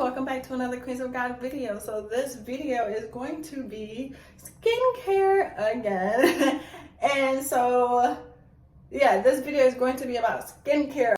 welcome back to another Queens of God video. So this video is going to be skincare again. And so yeah, this video is going to be about skincare.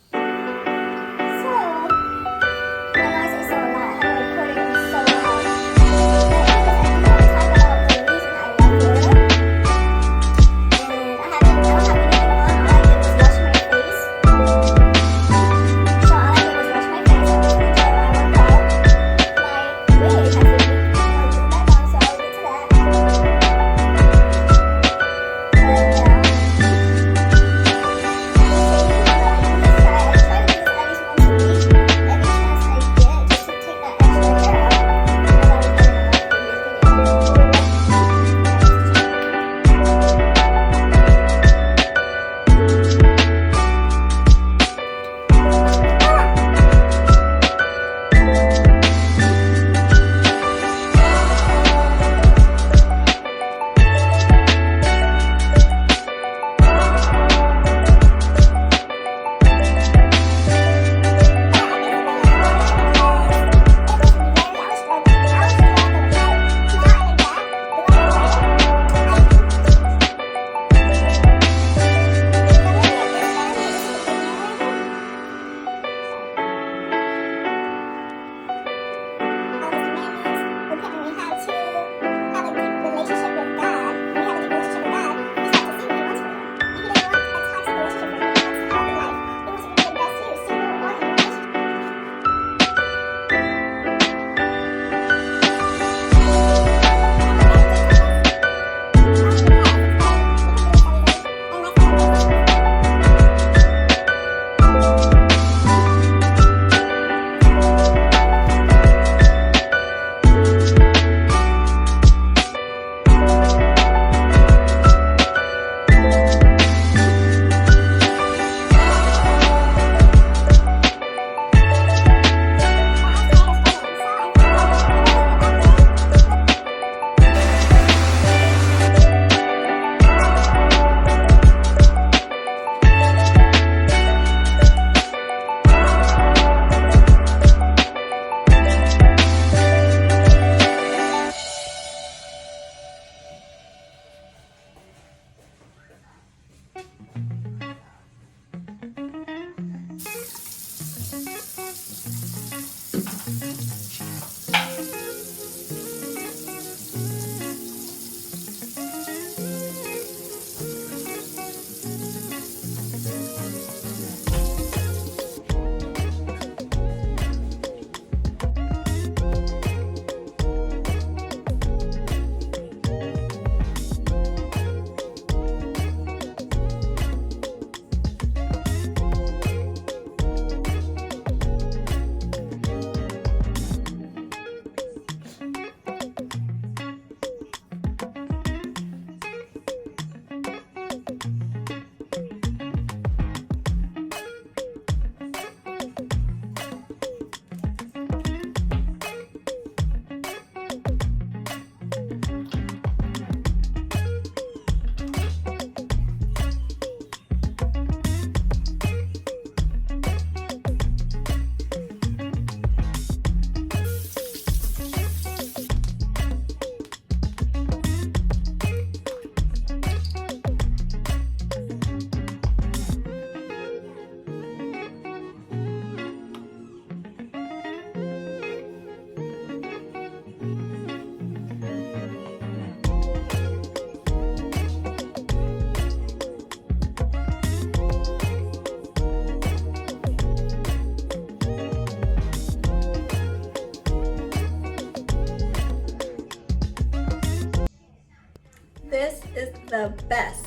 This is the best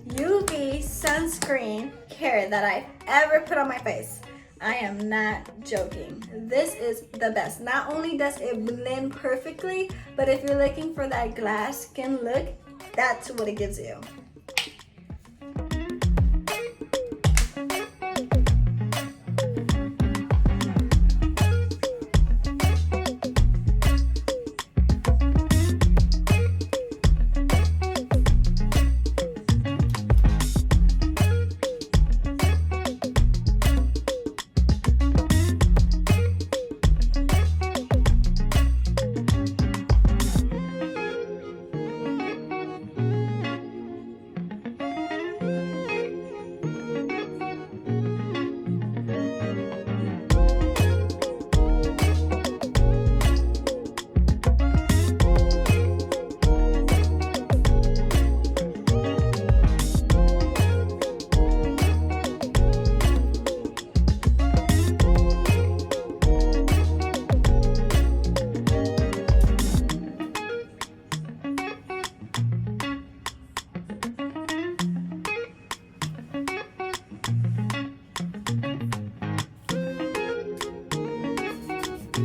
UV sunscreen care that I've ever put on my face. I am not joking. This is the best. Not only does it blend perfectly, but if you're looking for that glass skin look, that's what it gives you.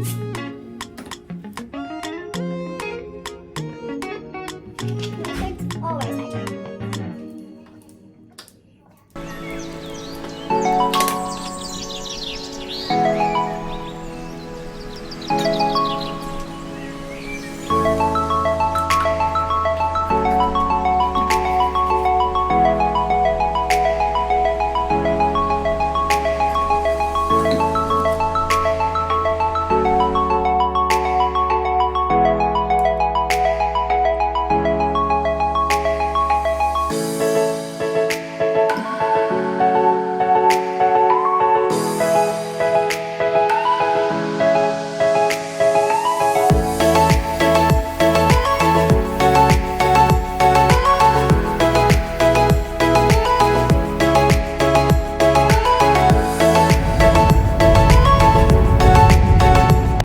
bye.